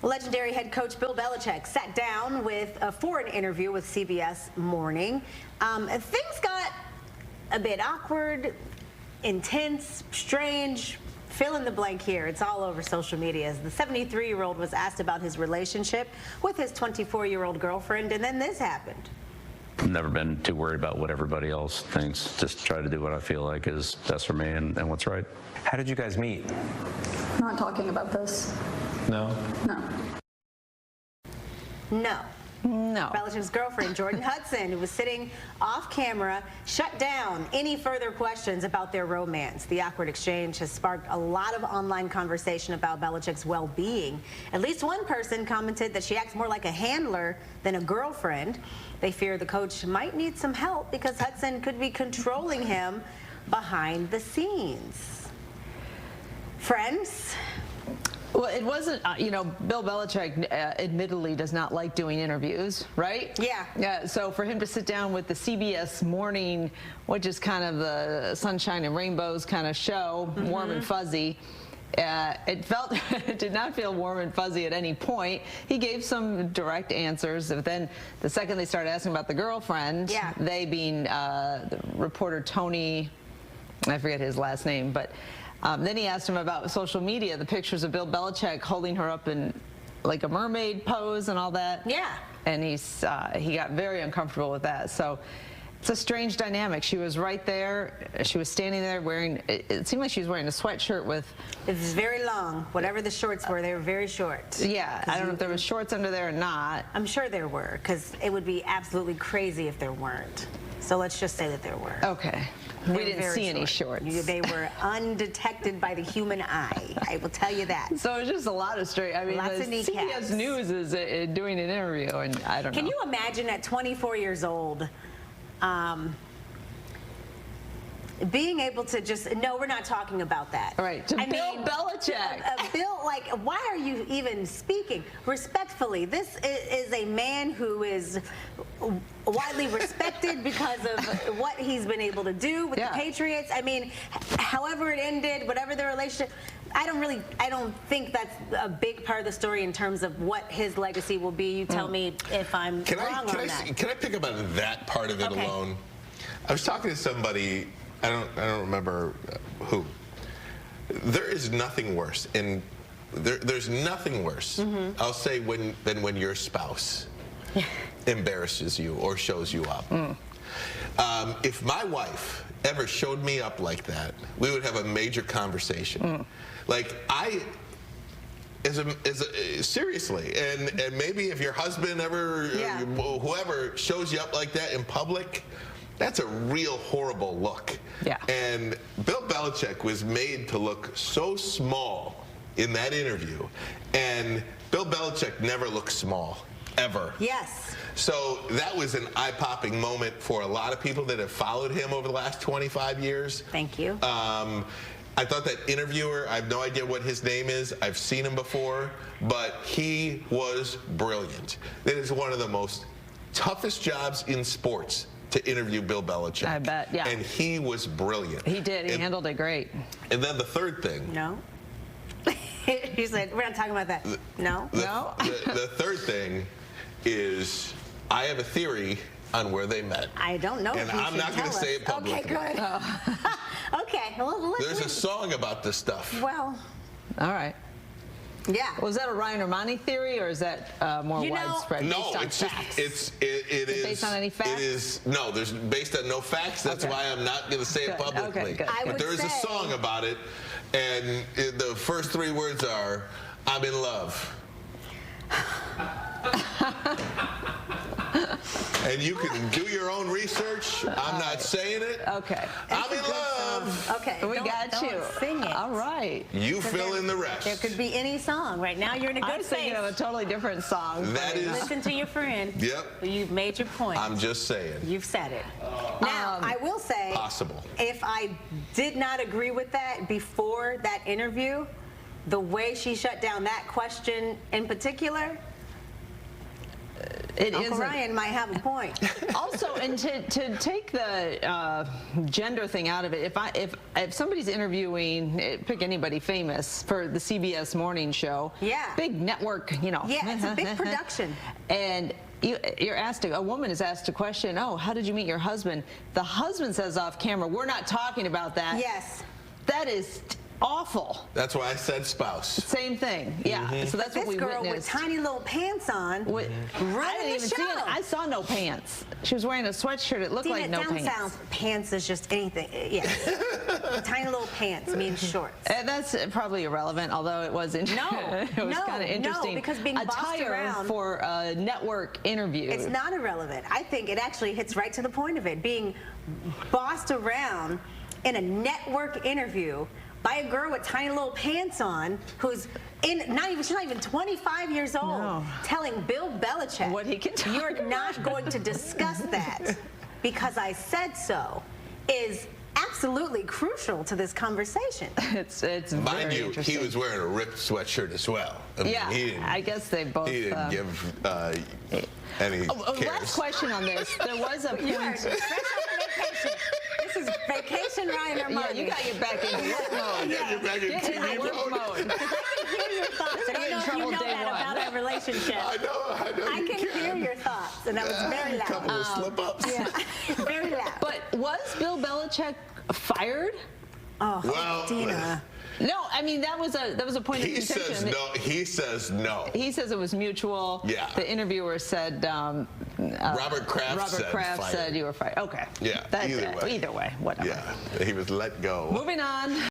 Legendary head coach Bill Belichick sat down for an interview with CBS Morning. Things got a bit awkward, intense, strange. Fill in the blank here. It's all over social media. As the 73-year-old was asked about his relationship with his 24-year-old girlfriend, and then this happened. I've never been too worried about what everybody else thinks. Just try to do what I feel like is best for me and what's right. How did you guys meet? Not talking about this. No? No. No. No. Belichick's girlfriend, Jordan Hudson, who was sitting off camera, shut down any further questions about their romance. The awkward exchange has sparked a lot of online conversation about Belichick's well-being. At least one person commented that she acts more like a handler than a girlfriend. They fear the coach might need some help because Hudson could be controlling him behind the scenes. Friends? Well, it wasn't, Bill Belichick admittedly does not like doing interviews, right? Yeah. Yeah. So for him to sit down with the CBS Morning, which is kind of the sunshine and rainbows kind of show, warm and fuzzy, it did not feel warm and fuzzy at any point. He gave some direct answers, but then the second they started asking about the girlfriend, they being the reporter Tony, I forget his last name, but then he asked him about social media, the pictures of Bill Belichick holding her up in like a mermaid pose and all that. Yeah. And he got very uncomfortable with that. So it's a strange dynamic. She was right there. She was standing there wearing, it seemed like she was wearing a sweatshirt with... It was very long. Whatever the shorts were, they were very short. Yeah, I don't know if there was shorts under there or not. I'm sure there were, because it would be absolutely crazy if there weren't. So let's just say that there were. Okay. We didn't see any shorts. They were undetected by the human eye. I will tell you that. So it's just a lot of straight. I mean, lots of kneecaps. CBS News is doing an interview, and I don't know. Can you imagine at 24 years old, being able to just, no, we're not talking about that. All right, Bill Belichick. Bill, like, why are you even speaking? Respectfully, this is a man who is widely respected because of what he's been able to do with the Patriots. I mean, however it ended, whatever the relationship, I don't think that's a big part of the story in terms of what his legacy will be. You tell me if I'm wrong on that. Can I pick up on that part of it alone? I was talking to somebody, I don't remember who. There is nothing worse, and there's nothing worse, I'll say, than when your spouse embarrasses you or shows you up. If my wife ever showed me up like that, we would have a major conversation. Like, seriously, and maybe if your husband ever, whoever shows you up like that in public, that's a real horrible look. Yeah. And Bill Belichick was made to look so small in that interview, and Bill Belichick never looked small, ever. Yes. So that was an eye-popping moment for a lot of people that have followed him over the last 25 years. Thank you. I thought that interviewer, I have no idea what his name is. I've seen him before, but he was brilliant. It is one of the most toughest jobs in sports to interview Bill Belichick. I bet, yeah. And he was brilliant. He did. He handled it great. And then the third thing. No. He said, we're not talking about that. No. No. The third thing is, I have a theory on where they met. I don't know. And I'm not going to say it publicly. Okay, good. Okay. Well, there's a song about this stuff. Well. All right. Yeah. Was that a Ryan Romani theory, or is that more widespread? No, based on facts? It is based on any facts? It is there's based on no facts. That's why I'm not going to say it publicly. Okay, good. But there is a song about it, and the first three words are, "I'm in love." And you can do your own research. I'm not saying it. Okay. I'm in love. Okay. We got you. Sing it. All right. You fill in the rest. There could be any song. Right now, you're in a good I'm thinking of a totally different song. That is. Listen to your friend. Yep. You've made your point. I'm just saying. You've said it. Now, I will say, possible. If I did not agree with that before that interview, the way she shut down that question in particular, Uncle Ryan might have a point. Also, and to take the gender thing out of it, if somebody's interviewing, pick anybody famous for the CBS Morning show, yeah, big network, you know, yeah, it's a big production, and you're asked a woman is asked a question, oh, how did you meet your husband? The husband says off camera, we're not talking about that. Yes, that is awful. That's why I said spouse. Same thing. Yeah. So that's what we this girl witnessed. with tiny little pants on, I didn't even see it. I saw no pants. She was wearing a sweatshirt. It looked like no pants. Down south, pants is just anything. Yeah, tiny little pants means shorts. That's probably irrelevant, although it was interesting. No, it was kind of interesting. No, because being bossed attire around for a network interview. It's not irrelevant. I think it actually hits right to the point of it. Being bossed around in a network interview by a girl with tiny little pants on, who's she's not even 25 years old, telling Bill Belichick what he can talk you're about. not going to discuss that because I said so, is absolutely crucial to this conversation. It's Mind very you, he interesting. was wearing a ripped sweatshirt as well. I mean, Yeah, I guess they both. He didn't give any cares. Last question on this. There was a You are point. fresh off vacation. This is vacation Ryan or Yeah, Martin. you got to get back into work mode. Get back in Get into TV work mode. mode. I can hear your thoughts. I don't know if you trouble know day that one. about our relationship. I know. I you can hear your thoughts, and that was very A loud. couple of slip-ups. Yeah, very loud. But was Bill Belichick fired? Oh, Well, Dina. No, I mean that was a point of He contention. says no. He says no. He says it was mutual. Yeah. The interviewer said. Robert Kraft said you were fired. Okay. Yeah, either way. Either way, whatever. Yeah, he was let go. Moving on.